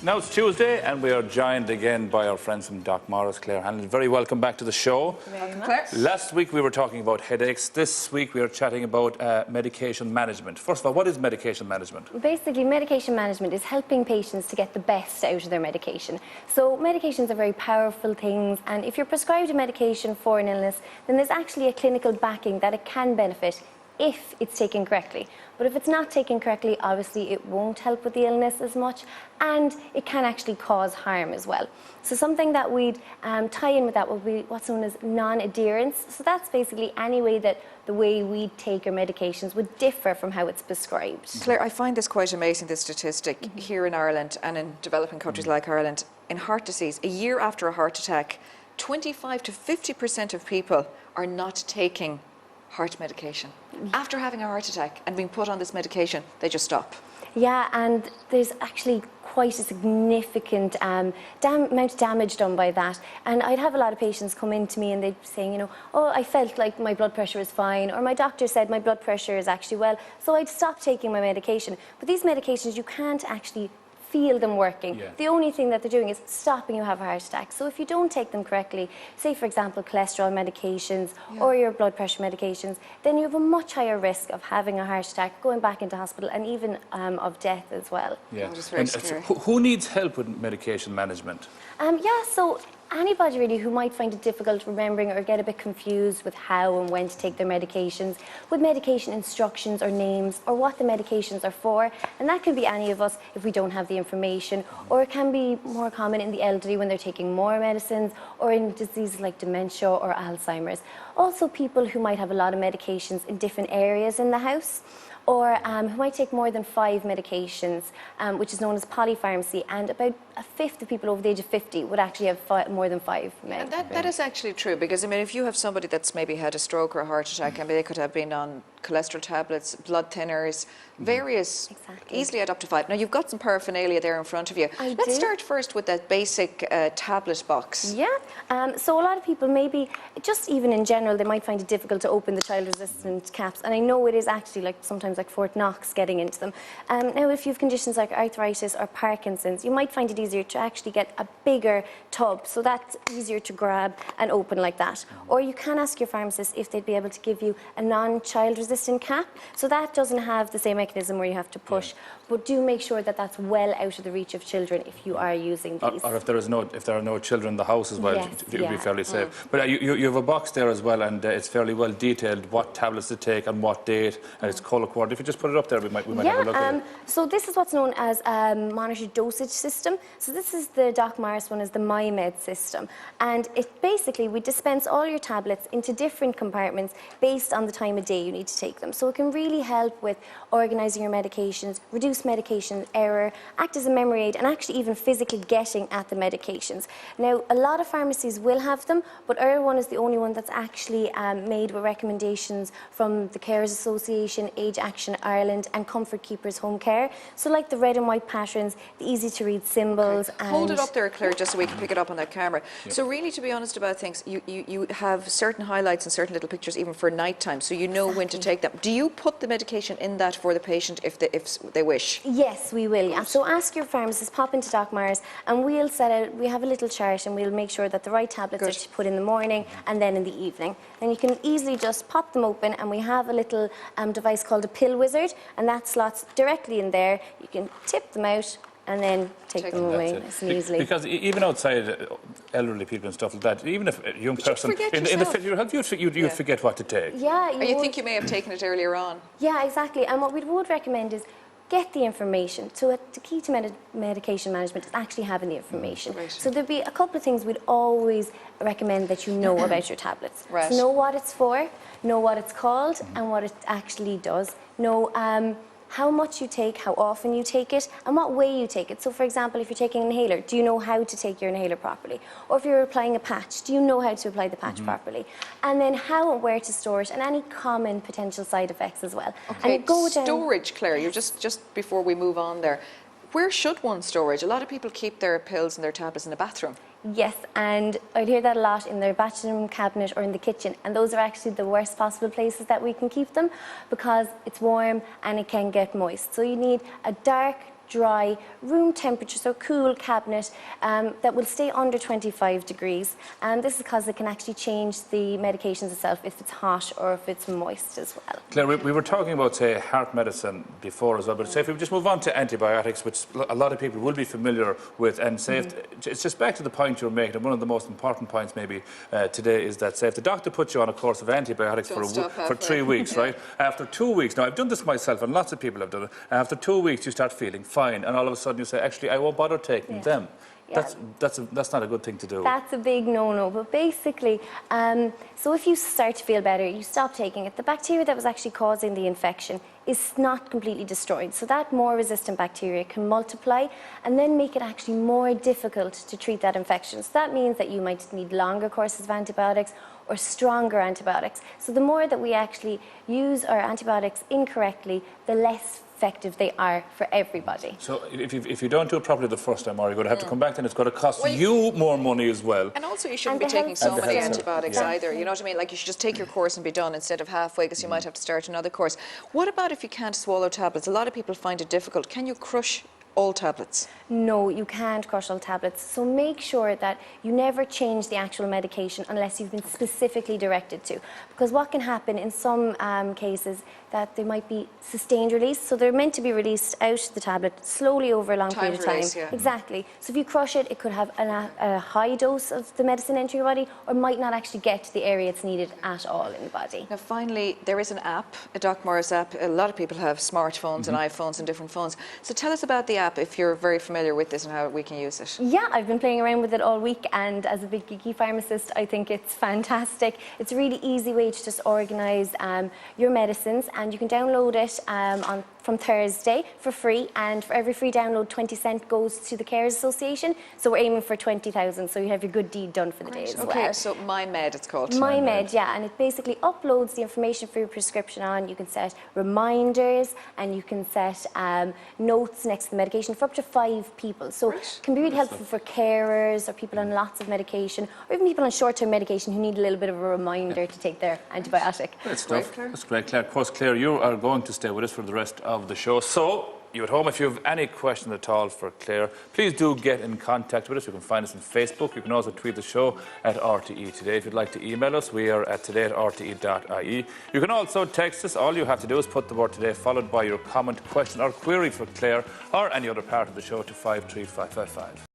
Now it's Tuesday and we are joined again by our friends from DocMorris, Claire Hanlon. Very welcome back to the show. Welcome, Claire. Last week we were talking about headaches. This week we are chatting about medication management. First of all, what is medication management? Basically, medication management is helping patients to get the best out of their medication. So medications are very powerful things, and if you're prescribed a medication for an illness, then there's actually a clinical backing that it can benefit if it's taken correctly. But if it's not taken correctly, obviously it won't help with the illness as much, and it can actually cause harm as well. So something that we'd tie in with that would be what's known as non-adherence. So that's basically any way that the way we take our medications would differ from how it's prescribed. Claire, I find this quite amazing, this statistic here in Ireland and in developing countries like Ireland. In heart disease, a year after a heart attack, 25 to 50% of people are not taking heart medication. After having a heart attack and being put on this medication, they just stop. Yeah, and there's actually quite a significant amount of damage done by that. And I'd have a lot of patients come in to me and they'd be saying, you know, oh, I felt like my blood pressure is fine, or my doctor said my blood pressure is actually well, so I'd stop taking my medication. But these medications, you can't actually feel them working. Yeah. The only thing that they're doing is stopping you have a heart attack. So if you don't take them correctly, say for example cholesterol medications or your blood pressure medications, then you have a much higher risk of having a heart attack, going back into hospital, and even of death as well. Yeah. That is very scary. Who needs help with medication management? So anybody really who might find it difficult remembering or get a bit confused with how and when to take their medications, with medication instructions or names or what the medications are for, and that could be any of us if we don't have the information, or it can be more common in the elderly when they're taking more medicines, or in diseases like dementia or Alzheimer's. Also people who might have a lot of medications in different areas in the house, or who might take more than 5 medications, which is known as polypharmacy, and about a fifth of people over the age of 50 would actually have more than 5 medications. And that is actually true, because I mean, if you have somebody that's maybe had a stroke or a heart attack, and they could have been on cholesterol tablets, blood thinners, various, easily add up to 5. Now you've got some paraphernalia there in front of you. Let's start first with that basic tablet box. Yeah, so a lot of people maybe, just even in general, they might find it difficult to open the child-resistant caps, and I know it is actually like sometimes like Fort Knox getting into them. Now if you have conditions like arthritis or Parkinson's, you might find it easier to actually get a bigger tub, so that's easier to grab and open like that. Or you can ask your pharmacist if they'd be able to give you a non-child resistant cap, so that doesn't have the same mechanism where you have to push, but do make sure that that's well out of the reach of children if you are using these. Or if there are no children in the house as well, Yes, it would be fairly safe. But you have a box there as well, and it's fairly well detailed what tablets to take and what date, and it's colour coded. If you just put it up there, we might have a look at it. So this is what's known as a monitored dosage system. So this is the DocMorris one, is the MyMed system, and it basically, we dispense all your tablets into different compartments based on the time of day you need to take them. So it can really help with organising your medications, reduce medication error, act as a memory aid, and actually even physically getting at the medications. Now, a lot of pharmacies will have them, but our one is the only one that's actually made with recommendations from the Carers Association, Age Action Ireland, and Comfort Keepers Home Care. So like the red and white patterns, the easy to read symbols. And hold it up there, Claire, just so we can pick it up on that camera. So really, to be honest about things, you have certain highlights and certain little pictures even for nighttime, so you know when to take them. Do you put the medication in that for the patient if they wish? Yes, we will. Yeah. So ask your pharmacist, pop into DocMorris, and we'll set out, we have a little chart, and we'll make sure that the right tablets are to put in the morning and then in the evening. Then you can easily just pop them open, and we have a little device called a pill wizard, and that slots directly in there. You can tip them out and then take them away nice and easily. Because even outside elderly people and stuff like that, even if a young person in the fit your health, you'd forget what to take. Yeah, you think you may have taken it earlier on. Yeah, exactly. And what we would recommend is get the information. So the key to medication management is actually having the information. So there'd be a couple of things we'd always recommend that you know about your tablets. So know what it's for, know what it's called, and what it actually does. Know how much you take, how often you take it, and what way you take it. So for example, if you're taking an inhaler, do you know how to take your inhaler properly? Or if you're applying a patch, do you know how to apply the patch properly? And then how and where to store it, and any common potential side effects as well. Okay, and go storage, Claire, you're just before we move on there. Where should one storage? A lot of people keep their pills and their tablets in the bathroom. Yes, and I'd hear that a lot in their bathroom cabinet or in the kitchen, and those are actually the worst possible places that we can keep them because it's warm and it can get moist. So you need a dark, dry, room temperature, so cool cabinet that will stay under 25 degrees. And this is because it can actually change the medications itself if it's hot or if it's moist as well. Claire, we were talking about, say, heart medicine before as well, but say if we just move on to antibiotics, which a lot of people will be familiar with, and say it's just back to the point you're making, and one of the most important points maybe today is that, say, if the doctor puts you on a course of antibiotics for 3 weeks, right? After 2 weeks, now I've done this myself, and lots of people have done it, after 2 weeks you start feeling fine, and all of a sudden you say, actually, I won't bother taking them. Yeah. That's not a good thing to do. That's a big no-no, but basically, so if you start to feel better, you stop taking it, the bacteria that was actually causing the infection is not completely destroyed. So that more resistant bacteria can multiply and then make it actually more difficult to treat that infection. So that means that you might need longer courses of antibiotics or stronger antibiotics. So the more that we actually use our antibiotics incorrectly, the less effective they are for everybody. So if you don't do it properly the first time, or you're going to have to come back, then it's going to cost you more money as well. And also you shouldn't be taking so many antibiotics either, you know what I mean? Like you should just take your course and be done instead of halfway, because you might have to start another course. What about if you can't swallow tablets? A lot of people find it difficult. Can you crush all tablets? No, you can't crush all tablets. So make sure that you never change the actual medication unless you've been specifically directed to. Because what can happen in some cases that there might be sustained release. So they're meant to be released out the tablet slowly over a long period of time. Release, yeah. Exactly. So if you crush it, it could have a high dose of the medicine entering your body, or might not actually get to the area it's needed at all in the body. Now finally, there is an app, a DocMorris app. A lot of people have smartphones and iPhones and different phones. So tell us about the app if you're very familiar with this and how we can use it. Yeah, I've been playing around with it all week, and as a big geeky pharmacist, I think it's fantastic. It's a really easy way to just organise your medicines, and you can download it from Thursday for free, and for every free download, 20 cents goes to the Carers Association. So we're aiming for 20,000, so you have your good deed done for the day as well. Okay, so MyMed it's called. MyMed, yeah, and it basically uploads the information for your prescription on. You can set reminders, and you can set notes next to the medication for up to 5 people. So it can be really helpful for carers or people on lots of medication, or even people on short-term medication who need a little bit of a reminder to take their antibiotic. Great stuff. That's great, Claire. Of course, Claire, you are going to stay with us for the rest of the show. So, you at home, if you have any questions at all for Claire, please do get in contact with us. You can find us on Facebook. You can also tweet the show at RTE Today. If you'd like to email us, we are at today@rte.ie. You can also text us. All you have to do is put the word today followed by your comment, question or query for Claire or any other part of the show to 53555.